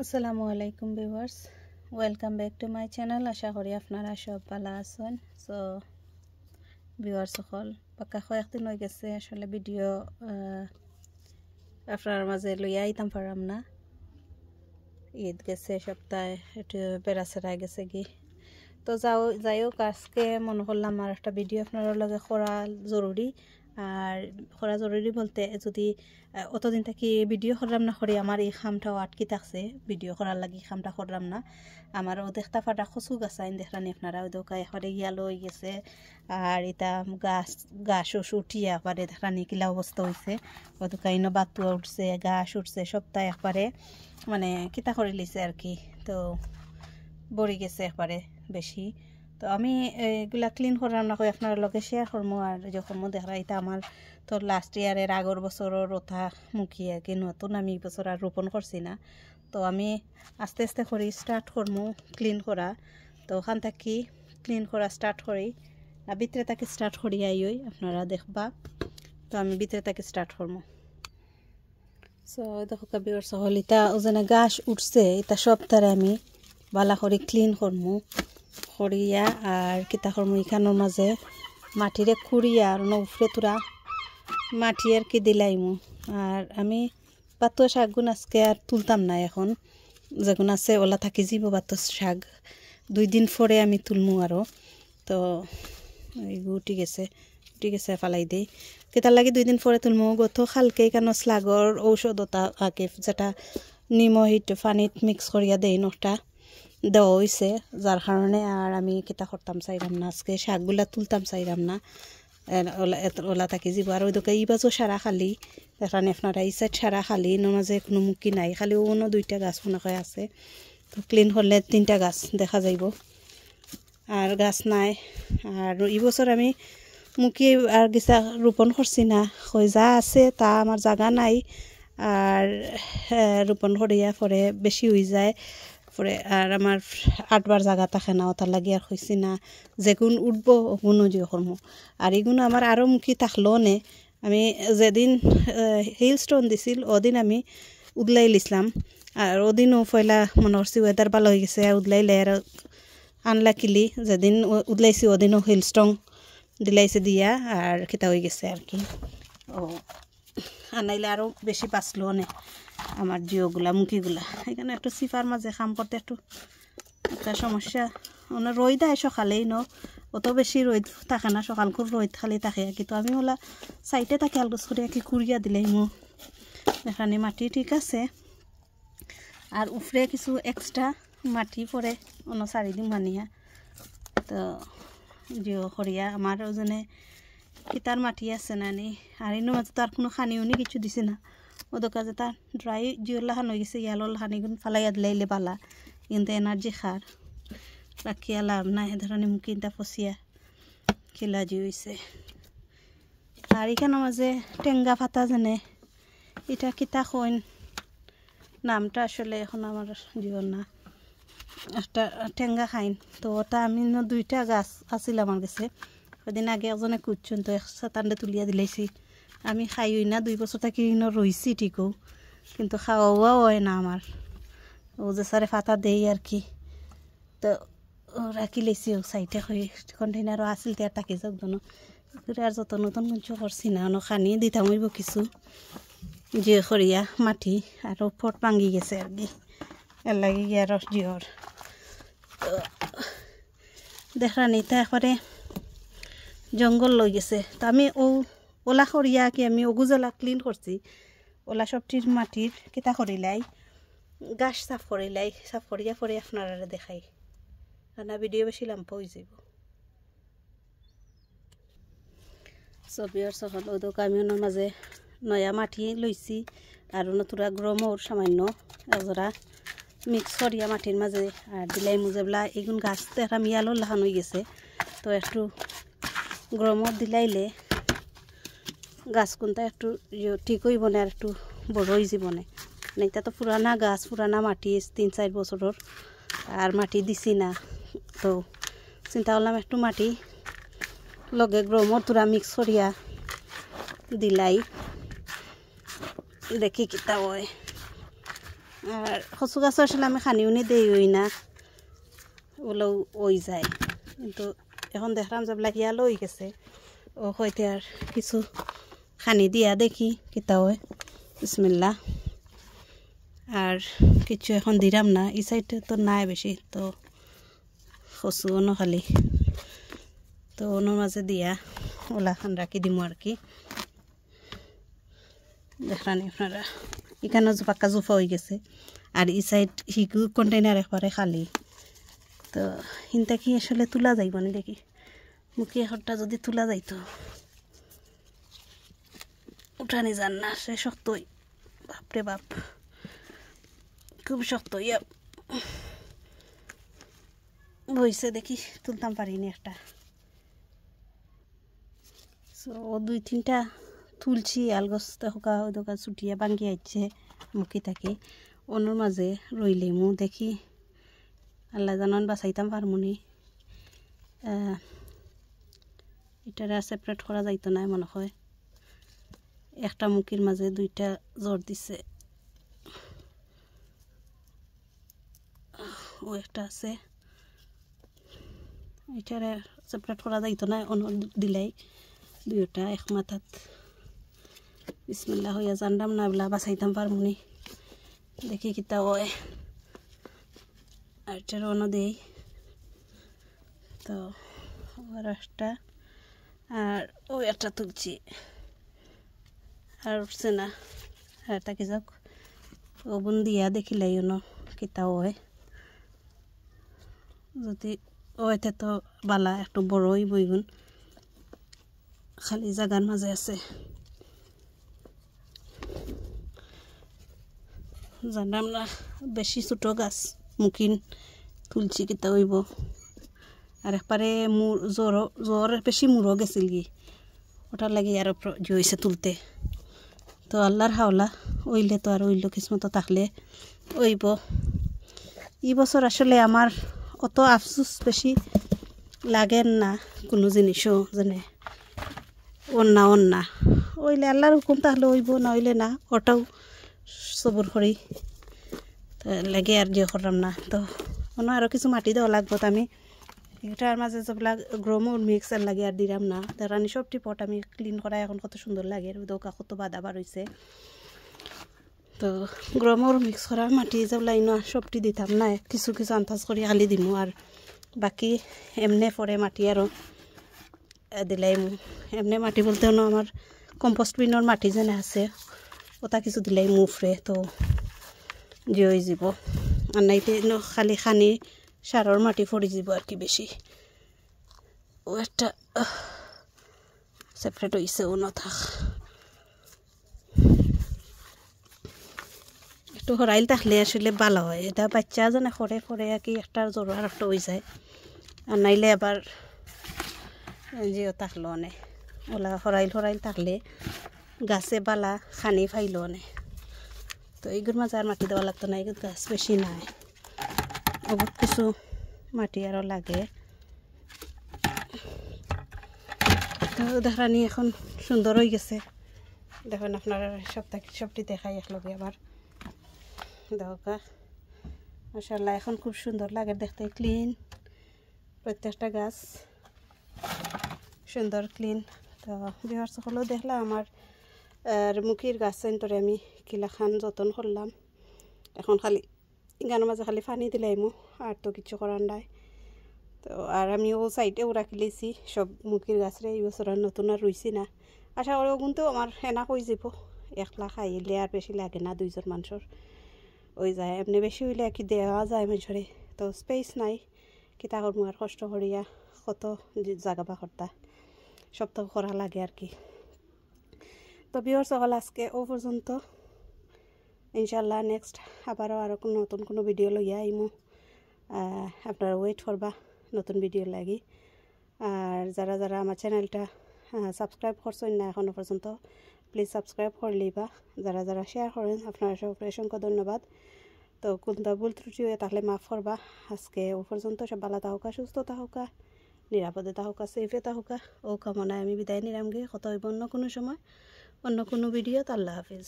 আসসালামু আলাইকুম viewers, welcome back to my channel. আশা করি আপনারা সব ভালো আছেন। সো ভিউয়ার্স সকল পাক্কা কয়েকদিন হয়ে গেছে আসলে ভিডিও আপনার মাঝে লইয়া আইতাম পারাম না। ঈদ গেছে সপ্তাহে, একটু বেড়াচেরা গেছে কি, তো যাই হোক আজকে মনে করলাম আর একটা ভিডিও আপনার লগে করা জরুরি। আর করা জরুরি বলতে যদি অতদিন থাকি ভিডিও করলাম না করি আমার এই খামটাও আটকি থাকছে, ভিডিও করার লাগি খামটা করলাম না। আমার ও দেখতা ফাটা খসু গাছাইন দেখলানি আপনারা, ওই দোকা এখানে ইয়ালো হয়ে গেছে। আর এটা গাছ উঠিয়া একবারে দেখলানি কিলা অবস্থা হয়েছে। ওই দোকা ইনো বাতুয়া উঠছে, গাছ উঠছে, সপ্তাহে একবারে মানে কিতা করে লিছে আর কি। তো বড়ি গেছে একবারে বেশি। তো আমি এগুলা ক্লিন করলাম না, আপনার লগে শেয়ার করবো। আর যখন দেখা এটা আমার তো লাস্ট ইয়ারের আগর বছরের ওঠা মুখী আর কি, নতুন আমি এই বছর আর রোপণ করছি না। তো আমি আস্তে আস্তে করি স্টার্ট করবো ক্লিন করা। তো ওখান থেকে ক্লিন করা স্টার্ট করি, ভিতরে তাকে স্টার্ট করি আইই আপনারা দেখবা। তো আমি ভিতরে তাকে স্টার্ট করবো। সো দেখো কাবির সহল এটা ওজনে গাছ উঠছে, এটা সব তারে আমি বালা করে ক্লিন করবো করিয়া। আর কিতা করবো এখানোর মাঝে মাটিরে খুঁড়িয়া আর উপরে তোরা মাটি আর কি দিলাইমু। আর আমি বাতো শাকগুন আজকে আর তুলতাম না, এখন যেগুন আছে ওলা থাকি যাব বাতো শাক 2 দিন পরে আমি তুলমু আরও। তো এইগু উঠি গেছে ফালাই দিই কেতার লাগে 2 দিন পরে তুলমু। গত খালকে কেন স্লাগর ঔষধতা আগে যেটা নিমহিত পানিত মিক্স করিয়া দেই নটা দেওয়া হয়েছে, যার কারণে আর আমি কিতা করতাম চাইলাম না, আজকে শাকগুলা তুলতাম চাইলাম না। ওলা থাকি যাব। আর ওই দোকান ইবাজও সারা খালি দেখানি আপনারা, এই সাইড সারা খালি, মাঝে কোনো মুখি নাই, খালি অন্য 2টা গাছ মনে আছে। তো ক্লিন করলে 3টা গাছ দেখা যাইব, আর গাছ নাই। আর এই বছর আমি মুখি আর গিসা রোপণ করছি না, কই যা আছে তা আমার জায়গা নাই। আর রোপণ করিয়া পরে বেশি হয়ে যায় পরে, আর আমার 8বার জায়গা থাকে না, ওটার লাগি আর হয়েছি না যেগুন উঠবো ওগুনও যে করবো। আর এগুলো আমার আরও মুখী থাকলেও নে, আমি যেদিন হিল স্টোন দিছিল ওদিন আমি উদলাই লিছিলাম। আর ওদিনও পয়লা মনে করছি ওয়েদার ভালো হয়ে গেছে, উদলাইলে আর আনলা কিলি যেদিন উদলাইছি ওদিনও হিল স্টোন দিলাইছে দিয়া আর খিতা হয়ে গেছে আর কি। ও আনাইলে আরও বেশি বাঁচলো নে আমার জিওগুলা মুখিগুলা। এখানে একটু সিফার মাঝে কাম করতে একটু একটা সমস্যা, মানে রোদ আয় সকালেই অত বেশি রোদ থাকে না, সকাল করে রোদ খালি থাকে। কিন্তু আমি ওলা সাইডে তাকে আলগোস করে কি কুড়িয়া দিলেই এখানে মাটি ঠিক আছে। আর উফরে কিছু এক্সট্রা মাটি পরে অন্য 4 দিন মানিয়া। তো জিও করিয়া আমার ওজনে কিতার মাটি আছে না নি। আর এর মাঝে তো আর কোনো খানিও নি কিছু দিছে না, ওদের কাজে তার ড্রাই জিওর লাহান হয়ে গেছে। ইয়ালোর লাহানিগুন ফালাইয়া দিলাইলে বালা, কিন্তু এনার্জি খার রাখিয়া লাভ নাই, এ ধরনের মুখিনটা ফসিয়া খিলা জি হয়েছে। আর এখানের মাঝে টেঙ্গা ফাতা জানে এটা কিতা কইন নামটা আসলে এখন আমার জীবন না, একটা টেঙ্গা খাইন। তো ওটা আমি 2টা গাছ আছিল আমার কাছে, ওদিন আগে একজনে কুচুন তো 7 তুলিয়া দিলাইছি। আমি খাইই না, 2 বছর থাকি রইছি ঠিকও, কিন্তু খাওয়াও হয় না আমার। ও যে সারে ফাতা দেই আর কি। তো রাখি লেছি ও সাইডে হয়ে কন্টেনারও আসিল তার তাকে যাক দনো আর যত নতুন কিছু করছি না, খানি দিতাম হইব কিছু যে করিয়া মাটি আর ফট ভাঙি গেছে আর কি, এর লাগে আর জিওর দেখরানি তা একবারে জঙ্গল লই গেছে। তো আমি ওলা করিয়া কি আমি ওগুজলা ক্লিন করছি, ওলা সবটির মাটির কিতা করিলাই গাছ সাফ করিয়া পরে আপনারা দেখাই, না ভিডিও বেশি লাম্পা হয়ে যাব। ছবির সকল ওদক আমি ওনার মাঝে নয়া মাটি লইছি আর নতুরা গ্রমর সামান্য এজরা মিক্স করিয়া মাটির মাঝে আর দিলাই মুজেবলা এগুন গাছ দেখা মিয়ালো লাহান হয়ে গেছে। তো একটু গ্রমর দিলাইলে গাছ কোনটা একটু ঠিক হইব না, আর একটু বড় হয়ে যাব না। এটা তো পুরানা গাছ, পুরানা মাটি 3-4 বছরের, আর মাটি দিছি না। তো চিন্তা করলাম একটু মাটি লগে গ্রমর তোরা মিক্স করিয়া দিলাই দেখি কিতা হয়। আর কচু গাছ আসলে আমি খানিও নি দেই ওই না ওগুলো ওই যায় কিন্তু এখন দেখলাম যে লাগিয়া লই গেছে ও হইতে আর কিছু খানি দিয়া দেখি কিতা হয় বিসমিল্লাহ আর কিছু এখন দিলাম না এই সাইডে তো নাই বেশি তো কচু অন্য খালি তো ওনোর মাঝে দিয়া ওলা খান রাখি দিম আর কি দেখলানি আপনারা এখানে পাক্কা জুফা হয়ে গেছে আর এই সাইড হিগু কন্টেনার একবারে খালি তো হিনটা কি আসলে তোলা যাইব না দেখি মুখি এখনটা যদি তোলা যাইতো উঠানি যান না সে শক্তই বাপরে বাপ খুব শক্ত ইয়া বইছে দেখি তুলতাম পারিনি একটা ও 2-3টা তুলছি আলগছ হোকা দোকা ছুটিয়ে ভাঙ্গি আইছে মুখি থাকি অন্যর মাঝে রইলে মু দেখি আল্লাহ জানান বাঁচাইতাম পারমুনি এটারে সেপারেট করা যাইতো না মনে হয় একটা মুখির মাঝে 2টা জোর দিছে ও একটা আছে এটারে সেপারেট করা যাইতো না অন্য দিলাই 2টা এক মাথাত বিসমিল্লাহ হইয়া জানলাম না বলা বাঁচাইতাম পারমুনি দেখি কিতা হয় আর এটার অন্য দেই তো আর একটা আর ও একটা তুলছি আর উঠছে না আর তাকে যাক ওবন দিয়া দেখিলাই অন্য কিতা হয় যদি ওইটা তো বালা একটু বড়ই বইগুন খালি জায়গার মাঝে আছে জানলাম না বেশি ছোট গাছ মুখিন তুলছি কিতা হইব আর একবারে জ্বর বেশি মুড়ো গেছিল কি ওটার লাগে আর হয়েছে তুলতে তো আল্লাহর হাওলা ওইলে তো আর ওইল কিসমতো থাকলে ওইব এই বছর আসলে আমার অত আফসোস বেশি লাগেন না কোনো জিনিসও যেনে অন্যা ওইলে আল্লাহর হুকুম তাহলে ওইব না হইলে না ওটাও সবর করি লাগে আর যে করলাম না তো অন্য আরও কিছু মাটি দেওয়া লাগবো তো আমি এটার মাঝে যেগুলা গ্রোমোর মিক্সার লাগে আর দিলাম না তারানি সবটি পট আমি ক্লিন করা এখন কত সুন্দর লাগে দোকা কত বাদা বার হয়েছে তো গ্রোমোর মিক্স করা মাটি যেগুলা ইনো সবটি দিতাম না কিছু কিছু আন্দাজ করে খালি দিমু আর বাকি এমনে পরে মাটি আরও দিলাই এমনি মাটি বলতে আমার কম্পোস্ট বিনের মাটি যেনে আছে ওটা কিছু দিলাই মুফরে তো যে হয়ে যাব আর নাইতে খালি খানি সারর মাটি পড়ে যাব আর কি বেশি ও একটা সেপারেট হয়েছে ও না থাক একটু হরাইল থাকলে আসলে ভালো হয় এটা বাচ্চা যেন করে আর কি একটা জ্বর আর একটা হয়ে যায় আর নাইলে আবার যেও থাকলো অনেক ওলা হরাইল থাকলে গাছে বালা খানি ফাইলো অনেক তো এইগুলোর মাঝে আর মাটি দেওয়া লাগতো না এগুলো গাছ বেশি নাই বহুত কিছু মাটি আরও লাগে তো দেখানি এখন সুন্দর হয়ে গেছে দেখুন আপনারা সবটি দেখাই একলগে আবার দেখা মাশাআল্লাহ এখন খুব সুন্দর লাগে দেখতে ক্লিন প্রত্যেকটা গাছ সুন্দর ক্লিন তো ভিউয়ার্স সকলেও দেখলাম আমার মুখির গাছ সেন্টারে আমি কিলাখান যতন করলাম এখন খালি গানের মাঝে খালি পানি দিলাইমু আর তো কিছু করার নাই তো আর আমি ও সাইডেও রাখি লেছি সব মুখির গাছরে এই বছর নতুন আর রইছি না আশা করি কিন্তু আমার হেনা হয়ে যাব একলা খাইলে আর বেশি লাগে না 2জন মানুষের ওই যায় এমনি বেশি হইলে কি দেওয়া যায় মানুষরে তো স্পেস নাই কিতা করবো আর কষ্ট করিয়া কত জায়গা বা করতা সব তো করা লাগে আর কি তো ভিউয়ার্স সকল আজকে ও পর্যন্ত ইনশাল্লাহ নেক্সট আবারও আরও নতুন কোনো ভিডিও লইয়া আইমু আপনারা ওয়েট করবা নতুন ভিডিও লাগি আর যারা আমার চ্যানেলটা সাবস্ক্রাইব করছেন না এখনো পর্যন্ত প্লিজ সাবস্ক্রাইব করে লিবা যারা শেয়ার করেন আপনারা সবাই অসংখ্য ধন্যবাদ তো কোনটা ভুল ত্রুটি হয়ে তাহলে মাফ করবা আজকে ও পর্যন্ত সব ভালো থাকুকা সুস্থ থাকুকা নিরাপদে থাকুকা সেফে থাকুকা ও কামনায় আমি বিদায় নিলামগে কত হইব অন্য কোনো সময় অন্য কোনো ভিডিও আল্লাহ হাফিজ।